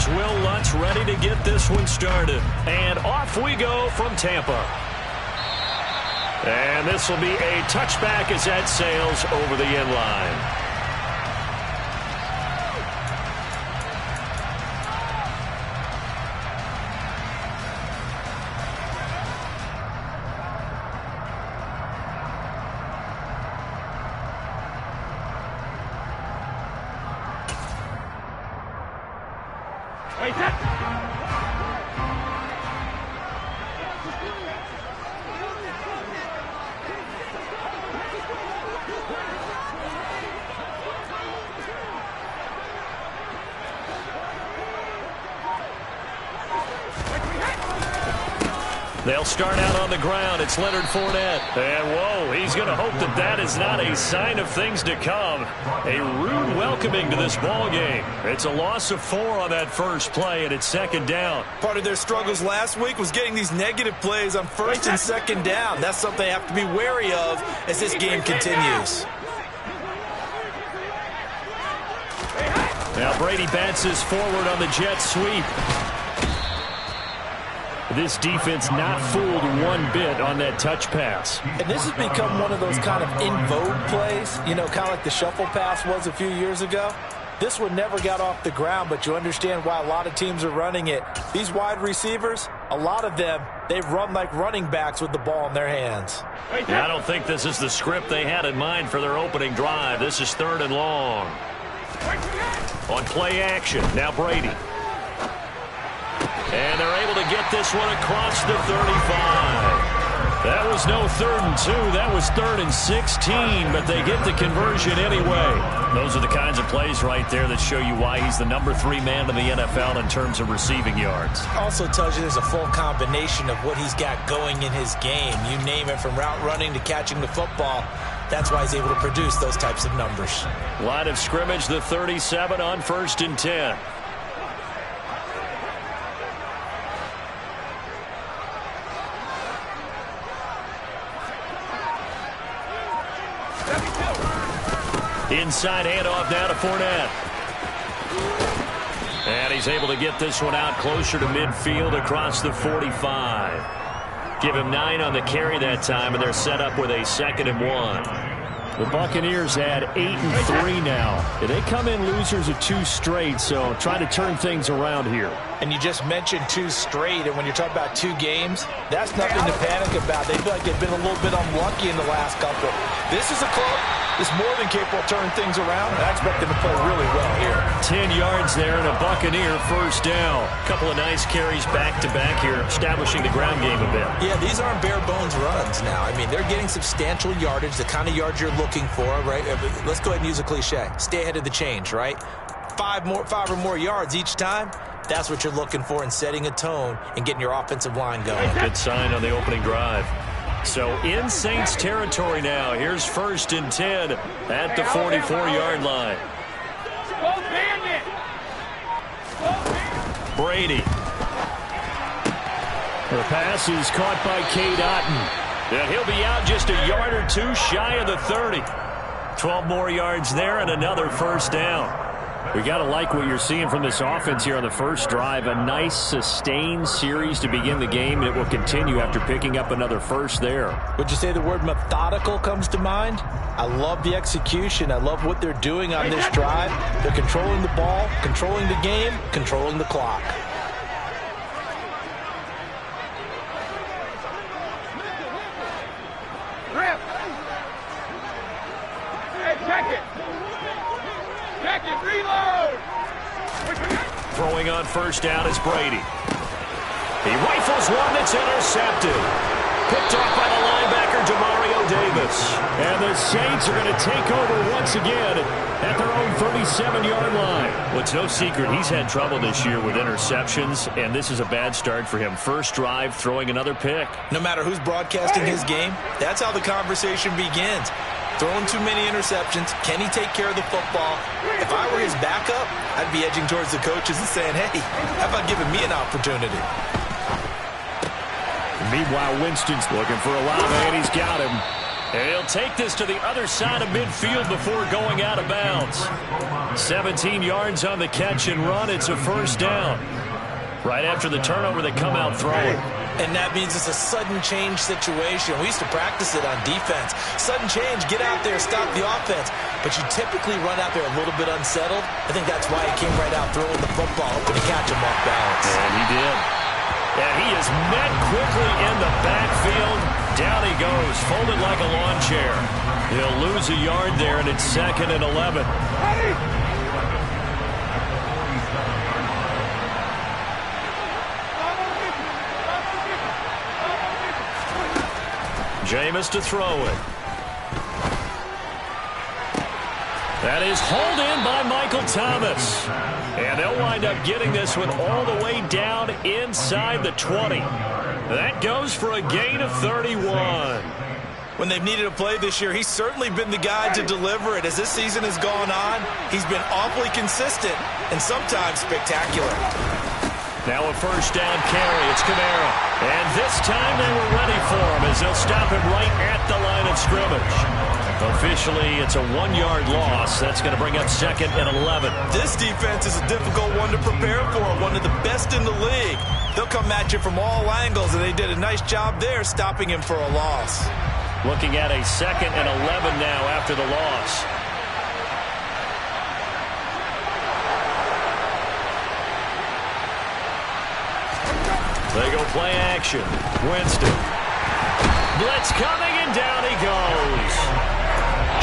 Here's Will Lutz ready to get this one started. And off we go from Tampa. And this will be a touchback as that sails over the end line. They'll start out on the ground. It's Leonard Fournette. And, whoa, he's going to hope that that is not a sign of things to come. A rude welcoming to this ball game. It's a loss of 4 on that first play, and it's second down. Part of their struggles last week was getting these negative plays on first and second down. That's something they have to be wary of as this game continues. Now Brady bounces forward on the jet sweep. This defense not fooled one bit on that touch pass. And this has become one of those kind of in vogue plays, you know, kind of like the shuffle pass was a few years ago. This one never got off the ground, but you understand why a lot of teams are running it. These wide receivers, a lot of them, they run like running backs with the ball in their hands. I don't think this is the script they had in mind for their opening drive. This is 3rd and long. On play action, now Brady. And they're able to get this one across the 35. That was no 3rd and 2. That was 3rd and 16, but they get the conversion anyway. Those are the kinds of plays right there that show you why he's the number 3 man in the NFL in terms of receiving yards. Also tells you there's a full combination of what he's got going in his game. You name it, from route running to catching the football. That's why he's able to produce those types of numbers. Line of scrimmage, the 37 on 1st and 10. Inside handoff now to Fournette. And he's able to get this one out closer to midfield across the 45. Give him 9 on the carry that time, and they're set up with a 2nd and 1. The Buccaneers had 8 and 3 now. They come in losers of 2 straight, so trying to turn things around here. And you just mentioned 2 straight, and when you're talking about 2 games, that's nothing to panic about. They feel like they've been a little bit unlucky in the last couple. This is a club that's more than capable of turning things around, and I expect them to play really well here. 10 yards there and a Buccaneer first down. A couple of nice carries back-to-back here, establishing the ground game a bit. Yeah, these aren't bare-bones runs now. I mean, they're getting substantial yardage, the kind of yards you're looking for, right? Let's go ahead and use a cliche. Stay ahead of the change, right? 5 or more yards each time. That's what you're looking for in setting a tone and getting your offensive line going. Good sign on the opening drive. So in Saints territory now. Here's 1st and 10 at the 44-yard line. Brady. The pass is caught by Cade Otton. And he'll be out just a yard or 2 shy of the 30. 12 more yards there and another first down. We got to like what you're seeing from this offense here on the first drive. A nice, sustained series to begin the game, and it will continue after picking up another first there. Would you say the word methodical comes to mind? I love the execution. I love what they're doing on this drive. They're controlling the ball, controlling the game, controlling the clock. Throwing on first down is Brady. He rifles one that's intercepted. Picked off by the linebacker, Demario Davis. And the Saints are going to take over once again at their own 37-yard line. Well, it's no secret he's had trouble this year with interceptions, and this is a bad start for him. First drive, throwing another pick. No matter who's broadcasting his game, that's how the conversation begins. Throwing too many interceptions. Can he take care of the football? If I were his backup, I'd be edging towards the coaches and saying, hey, how about giving me an opportunity? Meanwhile, Winston's looking for a lot, and he's got him. And he'll take this to the other side of midfield before going out of bounds. 17 yards on the catch and run. It's a first down. Right after the turnover, they come out throwing. And that means it's a sudden change situation. We used to practice it on defense. Sudden change, get out there, stop the offense. But you typically run out there a little bit unsettled. I think that's why he came right out throwing the football, hoping to catch him off balance. And he did. And he is met quickly in the backfield. Down he goes, folded like a lawn chair. He'll lose a yard there, and it's 2nd and 11. Jameis to throw it. That is hauled in by Michael Thomas. And they'll wind up getting this one all the way down inside the 20. That goes for a gain of 31. When they've needed a play this year, he's certainly been the guy to deliver it. As this season has gone on, he's been awfully consistent and sometimes spectacular. Now a first down carry. It's Kamara. And this time they were ready for him as they'll stop him right at the line of scrimmage. Officially, it's a 1-yard loss. That's going to bring up 2nd and 11. This defense is a difficult one to prepare for, one of the best in the league. They'll come at you from all angles, and they did a nice job there stopping him for a loss. Looking at a 2nd and 11 now after the loss. They go play action. Winston. Blitz coming, and down he goes.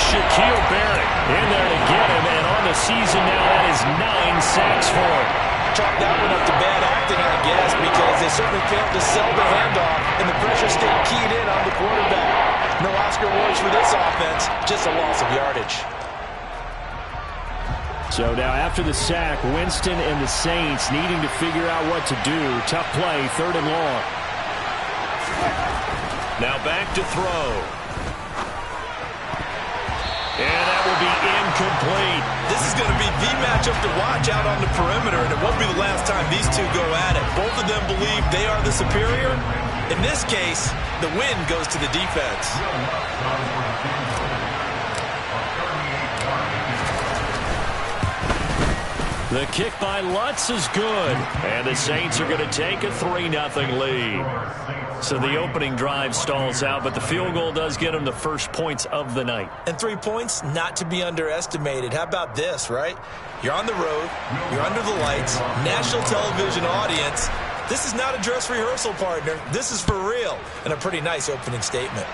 Shaquille Barrett in there to get him, and on the season now, that is 9 sacks for him. Chalk that one up to bad acting, I guess, because they certainly failed to sell the handoff, and the pressure stayed keyed in on the quarterback. No Oscar awards for this offense, just a loss of yardage. So now after the sack, Winston and the Saints needing to figure out what to do. Tough play, 3rd and long. Now back to throw. And that will be incomplete. This is going to be the matchup to watch out on the perimeter, and it won't be the last time these two go at it. Both of them believe they are the superior. In this case, the win goes to the defense. The kick by Lutz is good. And the Saints are going to take a 3-0 lead. So the opening drive stalls out, but the field goal does get them the first points of the night. And 3 points, not to be underestimated. How about this, right? You're on the road. You're under the lights. National television audience. This is not a dress rehearsal, partner. This is for real. And a pretty nice opening statement.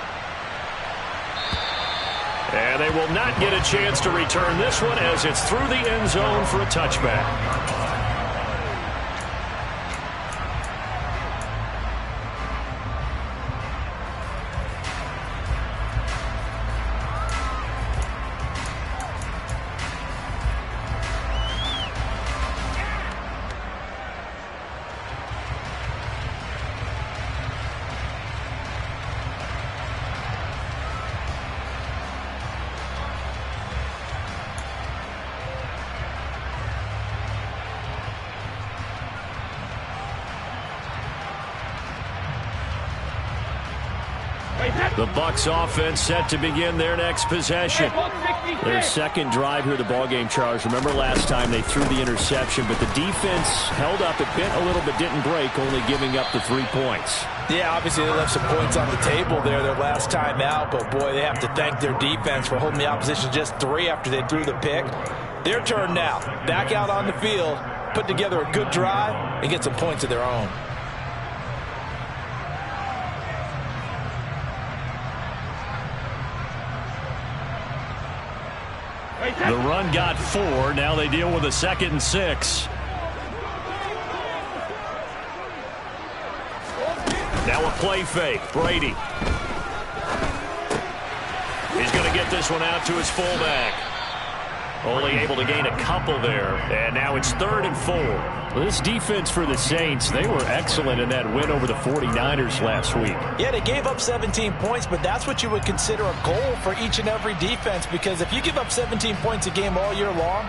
And they will not get a chance to return this one as it's through the end zone for a touchback. The Bucs offense set to begin their next possession. Their second drive here, the ballgame, Charles. Remember last time they threw the interception, but the defense held up. It bent a little but didn't break, only giving up the 3 points. Yeah, obviously they left some points on the table there their last time out, but boy, they have to thank their defense for holding the opposition just 3 after they threw the pick. Their turn now. Back out on the field, put together a good drive, and get some points of their own. The run got 4. Now they deal with a 2nd and 6. Now a play fake. Brady. He's going to get this one out to his fullback. Only able to gain a couple there. And now it's 3rd and 4. Well, this defense for the Saints, they were excellent in that win over the 49ers last week. Yeah, they gave up 17 points, but that's what you would consider a goal for each and every defense, because if you give up 17 points a game all year long,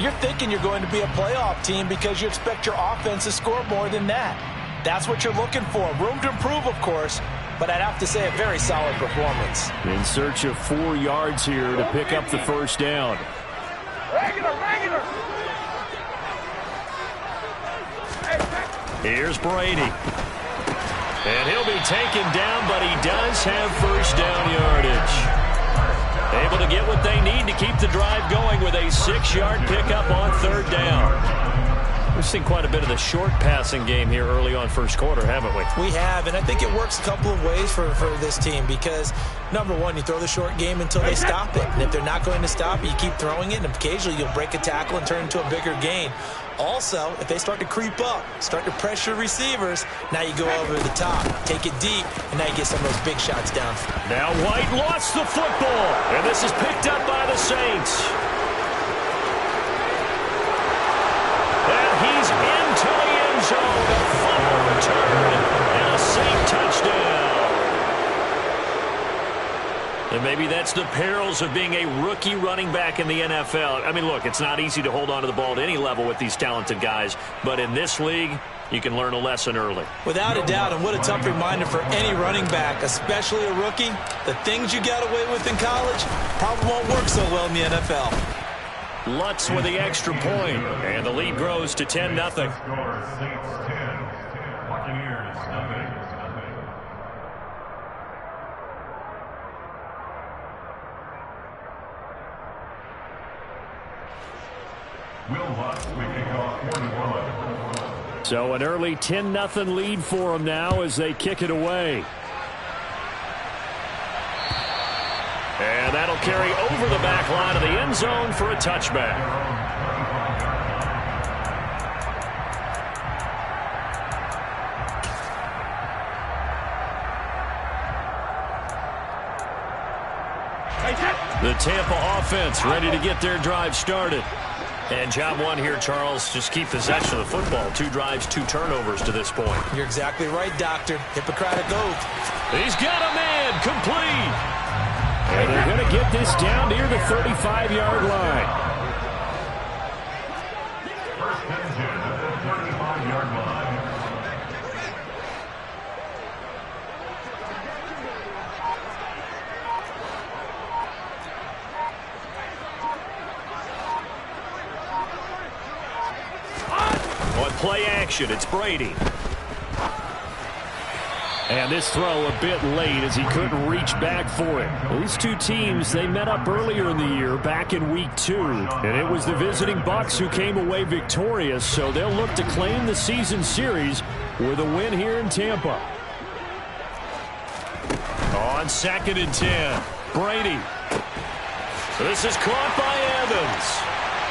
you're thinking you're going to be a playoff team because you expect your offense to score more than that. That's what you're looking for. Room to improve, of course, but I'd have to say a very solid performance. In search of 4 yards here to pick up the first down. Here's Brady. And he'll be taken down, but he does have first down yardage. Able to get what they need to keep the drive going with a 6-yard pickup on third down. We've seen quite a bit of the short passing game here early on first quarter, haven't we? We have, and I think it works a couple of ways for this team because, number one, you throw the short game until they stop it. And if they're not going to stop it, you keep throwing it, and occasionally you'll break a tackle and turn it into a bigger gain. Also, if they start to creep up, start to pressure receivers, now you go over the top, take it deep, and now you get some of those big shots down. Now White lost the football, and this is picked up by the Saints. And he's into the end zone, a fumble return, and a Saint touchdown. And maybe that's the perils of being a rookie running back in the NFL. I mean, look, it's not easy to hold on to the ball at any level with these talented guys, but in this league, you can learn a lesson early. Without a doubt, and what a tough reminder for any running back, especially a rookie. The things you got away with in college probably won't work so well in the NFL. Lutz with the extra point, and the lead grows to 10-0. So an early 10-0 lead for them now as they kick it away. And that'll carry over the back line of the end zone for a touchback. The Tampa offense ready to get their drive started. And job one here, Charles, just keep possession of the football. 2 drives, 2 turnovers to this point. You're exactly right, Doctor. Hippocratic oath. He's got a man complete. And they're going to get this down near the 35-yard line. First and 10 at the 35-yard line. On play action, it's Brady. And this throw a bit late as he couldn't reach back for it. These two teams, they met up earlier in the year, back in week 2. And it was the visiting Bucs who came away victorious, so they'll look to claim the season series with a win here in Tampa. On 2nd and 10, Brady. This is caught by Evans.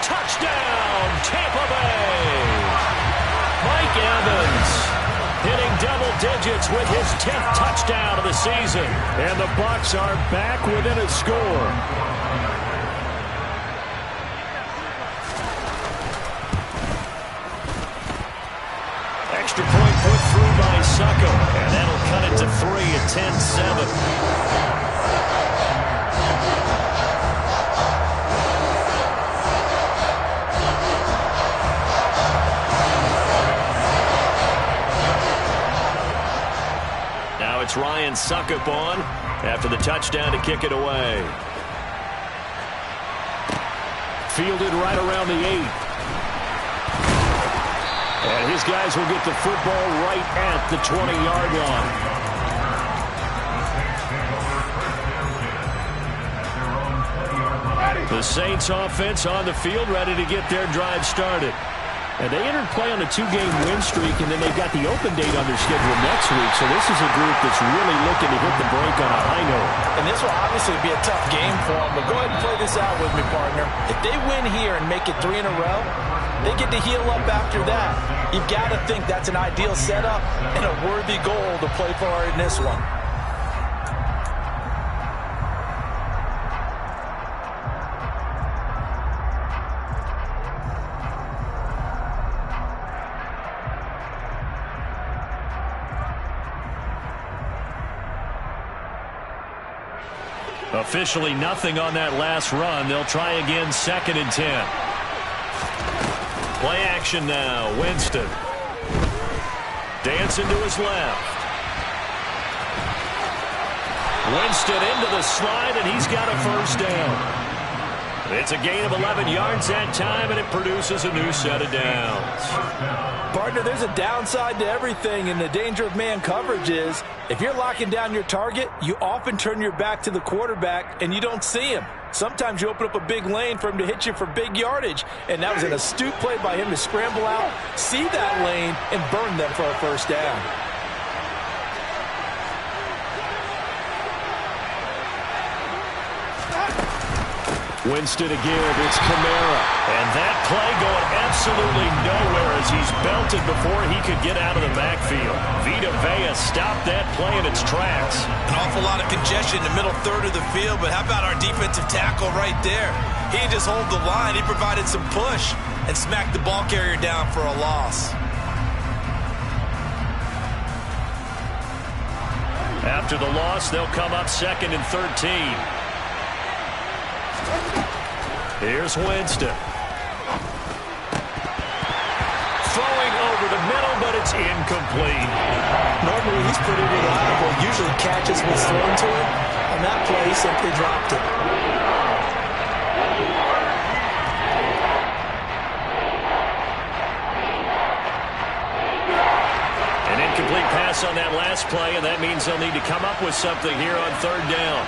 Touchdown, Tampa Bay. Mike Evans hitting double digits with his 10th touchdown of the season. And the Bucs are back within a score. Extra point put through by Succo. And that'll cut it to 3 at 10-7. It's Ryan Suckup on after the touchdown to kick it away. Fielded right around the 8. And his guys will get the football right at the 20-yard line. The Saints offense on the field ready to get their drive started. And they entered play on a 2-game win streak, and then they've got the open date on their schedule next week. So this is a group that's really looking to hit the break on a high note. And this will obviously be a tough game for them, but go ahead and play this out with me, partner. If they win here and make it 3 in a row, they get to heal up after that. You've got to think that's an ideal setup and a worthy goal to play for in this one. Officially nothing on that last run. They'll try again 2nd and 10. Play action now. Winston. Dancing to his left. Winston into the slide, and he's got a first down. It's a gain of 11 yards that time, and it produces a new set of downs. Partner, there's a downside to everything, and the danger of man coverage is if you're locking down your target, you often turn your back to the quarterback, and you don't see him. Sometimes you open up a big lane for him to hit you for big yardage, and that was an astute play by him to scramble out, see that lane, and burn them for a first down. Winston again, it's Kamara. And that play going absolutely nowhere as he's belted before he could get out of the backfield. Vita Vea stopped that play in its tracks. An awful lot of congestion in the middle third of the field, but how about our defensive tackle right there? He just hold the line. He provided some push and smacked the ball carrier down for a loss. After the loss, they'll come up 2nd and 13. Here's Winston. Throwing over the middle, but it's incomplete. Normally, he's pretty reliable. Usually catches what's thrown to him. On that play, he simply dropped it. An incomplete pass on that last play, and that means they'll need to come up with something here on 3rd down.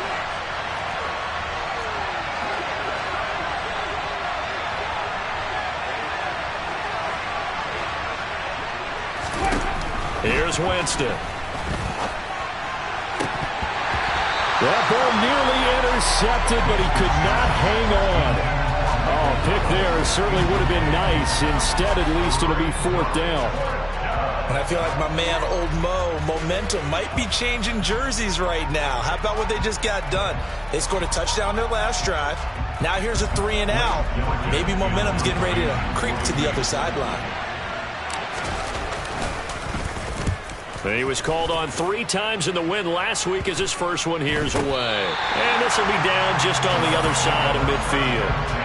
Here's Winston. That ball nearly intercepted, but he could not hang on. Oh, pick there certainly would have been nice. Instead, at least it'll be 4th down. And I feel like my man, Old Mo, momentum might be changing jerseys right now. How about what they just got done? They scored a touchdown their last drive. Now here's a 3 and out. Maybe momentum's getting ready to creep to the other sideline. He was called on 3 times in the win last week as his first one here's away. And this will be down just on the other side of midfield.